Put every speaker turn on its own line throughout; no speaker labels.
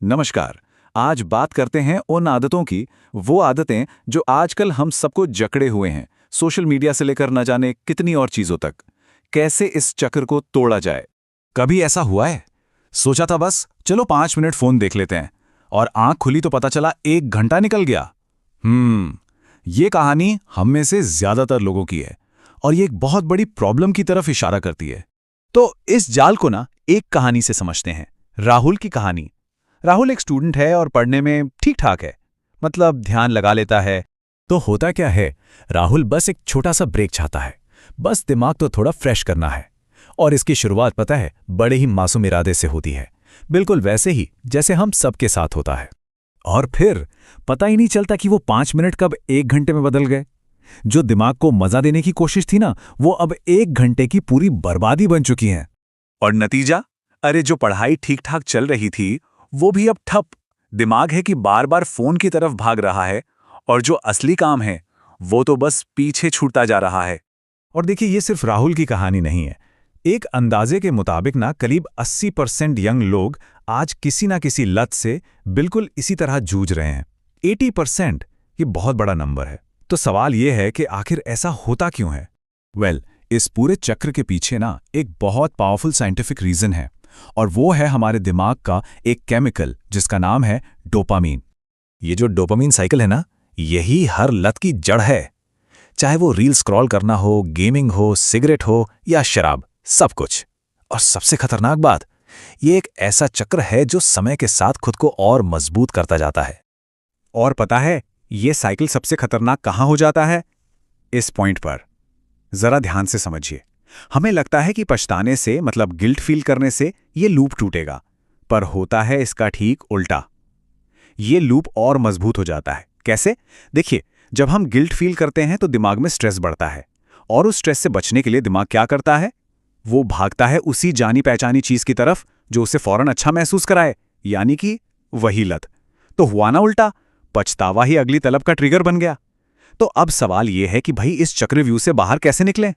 नमस्कार। आज बात करते हैं उन आदतों की, वो आदतें जो आजकल हम सबको जकड़े हुए हैं, सोशल मीडिया से लेकर न जाने कितनी और चीजों तक। कैसे इस चक्र को तोड़ा जाए।
कभी ऐसा हुआ है? सोचा था बस चलो 5 मिनट फोन देख लेते हैं, और आंख खुली तो पता चला 1 घंटा निकल गया। ये कहानी हम में से ज्यादातर लोगों की है, और ये एक बहुत बड़ी प्रॉब्लम की तरफ इशारा करती है। तो इस जाल को ना एक कहानी से समझते हैं, राहुल की कहानी। राहुल एक स्टूडेंट है और पढ़ने में ठीक ठाक है, मतलब ध्यान लगा लेता है। तो होता क्या है, राहुल बस एक छोटा सा ब्रेक चाहता है, बस दिमाग तो थोड़ा फ्रेश करना है। और इसकी शुरुआत पता है, बड़े ही मासूम इरादे से होती है, बिल्कुल वैसे ही जैसे हम सबके साथ होता है। और फिर पता ही नहीं चलता कि वो 5 मिनट कब 1 घंटे में बदल गए। जो दिमाग को मजा देने की कोशिश थी ना, वो अब 1 घंटे की पूरी बर्बादी बन चुकी है।
और नतीजा, अरे जो पढ़ाई ठीक ठाक चल रही थी वो भी अब ठप। दिमाग है कि बार बार फोन की तरफ भाग रहा है, और जो असली काम है वो तो बस पीछे छूटता जा रहा है।
और देखिए, ये सिर्फ राहुल की कहानी नहीं है। एक अंदाजे के मुताबिक ना करीब 80% यंग लोग आज किसी ना किसी लत से बिल्कुल इसी तरह जूझ रहे हैं। 80%, ये बहुत बड़ा नंबर है। तो सवाल ये है कि आखिर ऐसा होता क्यों है? इस पूरे चक्र के पीछे ना एक बहुत पावरफुल साइंटिफिक रीजन है, और वो है हमारे दिमाग का एक केमिकल जिसका नाम है डोपामीन। ये जो डोपामीन साइकिल है ना, यही हर लत की जड़ है। चाहे वो रील स्क्रॉल करना हो, गेमिंग हो, सिगरेट हो या शराब, सब कुछ। और सबसे खतरनाक बात, ये एक ऐसा चक्र है जो समय के साथ खुद को और मजबूत करता जाता है।
और पता है, ये साइकिल सबसे खतरनाक कहाँ हो जाता है? इस पॉइंट पर जरा ध्यान से समझिए। हमें लगता है कि पछताने से, मतलब गिल्ट फील करने से, ये लूप टूटेगा, पर होता है इसका ठीक उल्टा। ये लूप और मजबूत हो जाता है। कैसे? देखिए, जब हम गिल्ट फील करते हैं तो दिमाग में स्ट्रेस बढ़ता है, और उस स्ट्रेस से बचने के लिए दिमाग क्या करता है? वो भागता है उसी जानी पहचानी चीज की तरफ जो उसे फौरन अच्छा महसूस कराए, यानी कि वही लत। तो हुआ ना उल्टा, पछतावा ही अगली तलब का ट्रिगर बन गया। तो अब सवाल यह है कि भाई इस चक्रव्यूह से बाहर कैसे निकलें?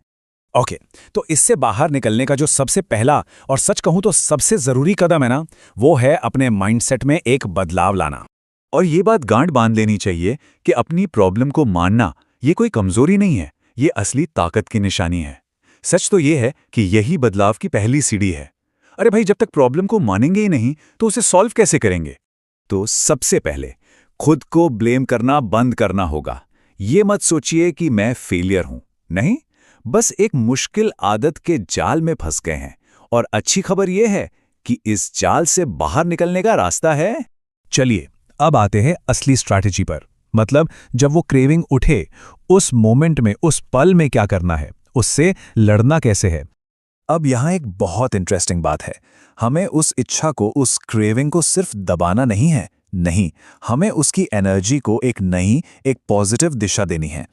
ओके, तो इससे बाहर निकलने का जो सबसे पहला और सच कहूं तो सबसे जरूरी कदम है ना, वो है अपने माइंडसेट में एक बदलाव लाना।
और ये बात गांठ बांध लेनी चाहिए कि अपनी प्रॉब्लम को मानना ये कोई कमजोरी नहीं है, ये असली ताकत की निशानी है। सच तो ये है कि यही बदलाव की पहली सीढ़ी है। अरे भाई, जब तक प्रॉब्लम को मानेंगे ही नहीं तो उसे सॉल्व कैसे करेंगे?
तो सबसे पहले खुद को ब्लेम करना बंद करना होगा। ये मत सोचिए कि मैं फेलियर हूं, नहीं, बस एक मुश्किल आदत के जाल में फंस गए हैं। और अच्छी खबर यह है कि इस जाल से बाहर निकलने का रास्ता है। चलिए, अब आते हैं असली स्ट्रैटेजी पर। मतलब जब वो क्रेविंग उठे, उस मोमेंट में, उस पल में क्या करना है, उससे लड़ना कैसे है। अब यहां एक बहुत इंटरेस्टिंग बात है। हमें उस इच्छा को, उस क्रेविंग को सिर्फ दबाना नहीं है, नहीं, हमें उसकी एनर्जी को एक नई, एक पॉजिटिव दिशा देनी है।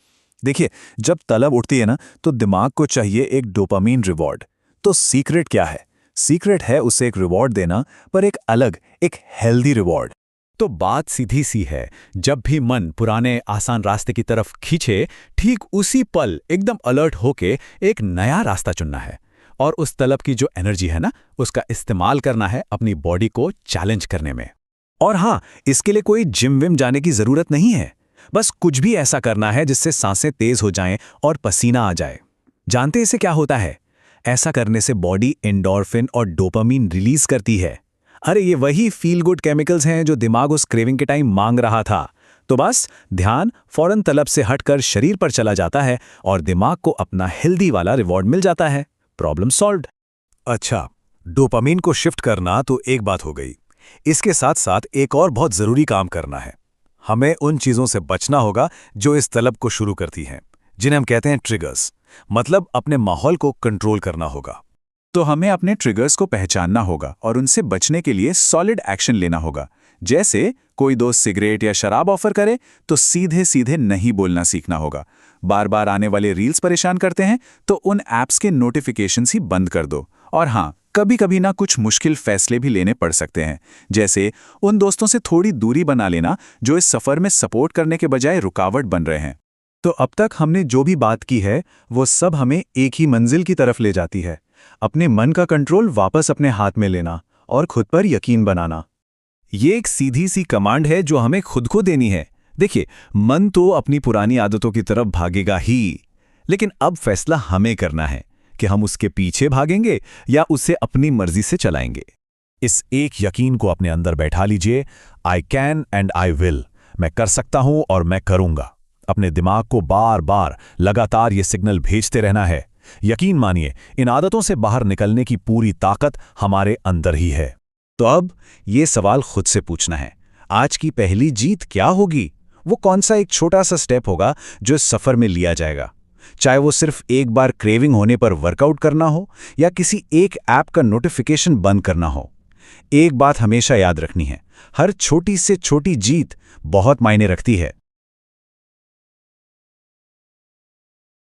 देखिए, जब तलब उठती है ना, तो दिमाग को चाहिए एक डोपामीन रिवॉर्ड। तो सीक्रेट क्या है? सीक्रेट है उसे एक रिवॉर्ड देना, पर एक अलग, एक हेल्दी रिवॉर्ड। तो बात सीधी सी है, जब भी मन पुराने आसान रास्ते की तरफ खींचे, ठीक उसी पल एकदम अलर्ट होके एक नया रास्ता चुनना है। और उस तलब की जो एनर्जी है ना, उसका इस्तेमाल करना है अपनी बॉडी को चैलेंज करने में। और हाँ, इसके लिए कोई जिम विम जाने की जरूरत नहीं है। बस कुछ भी ऐसा करना है जिससे सांसें तेज हो जाएं और पसीना आ जाए। जानते इससे क्या होता है? ऐसा करने से बॉडी एंडोर्फिन और डोपामीन रिलीज करती है। अरे ये वही फील गुड केमिकल्स हैं जो दिमाग उस क्रेविंग के टाइम मांग रहा था। तो बस ध्यान फौरन तलब से हटकर शरीर पर चला जाता है, और दिमाग को अपना हेल्दी वाला रिवॉर्ड मिल जाता है। Problem solved. अच्छा, डोपामीन को शिफ्ट करना तो एक बात हो गई। इसके साथ साथ एक और बहुत जरूरी काम करना है। हमें उन चीजों से बचना होगा जो इस तलब को शुरू करती हैं, जिन्हें हम कहते हैं ट्रिगर्स। मतलब अपने माहौल को कंट्रोल करना होगा।
तो हमें अपने ट्रिगर्स को पहचानना होगा और उनसे बचने के लिए सॉलिड एक्शन लेना होगा। जैसे कोई दोस्त सिगरेट या शराब ऑफर करे तो सीधे सीधे नहीं बोलना सीखना होगा। बार बार आने वाले रील्स परेशान करते हैं तो उन ऐप्स के नोटिफिकेशंस ही बंद कर दो। और हाँ, कभी कभी ना कुछ मुश्किल फैसले भी लेने पड़ सकते हैं, जैसे उन दोस्तों से थोड़ी दूरी बना लेना जो इस सफर में सपोर्ट करने के बजाय रुकावट बन रहे हैं।
तो अब तक हमने जो भी बात की है, वो सब हमें एक ही मंजिल की तरफ ले जाती है। अपने मन का कंट्रोल वापस अपने हाथ में लेना और खुद पर यकीन बनाना।
ये एक सीधी सी कमांड है जो हमें खुद को देनी है। देखिए, मन तो अपनी पुरानी आदतों की तरफ भागेगा ही, लेकिन अब फैसला हमें करना है कि हम उसके पीछे भागेंगे या उसे अपनी मर्जी से चलाएंगे। इस एक यकीन को अपने अंदर बैठा लीजिए, I can and I will, मैं कर सकता हूं और मैं करूंगा। अपने दिमाग को बार बार लगातार ये सिग्नल भेजते रहना है। यकीन मानिए, इन आदतों से बाहर निकलने की पूरी ताकत हमारे अंदर ही है।
तो अब ये सवाल खुद से पूछना है, आज की पहली जीत क्या होगी? वो कौन सा एक छोटा सा स्टेप होगा जो इस सफर में लिया जाएगा? चाहे वो सिर्फ एक बार क्रेविंग होने पर वर्कआउट करना हो या किसी एक ऐप का नोटिफिकेशन बंद करना हो। एक बात हमेशा याद रखनी है, हर छोटी से छोटी जीत बहुत मायने रखती है।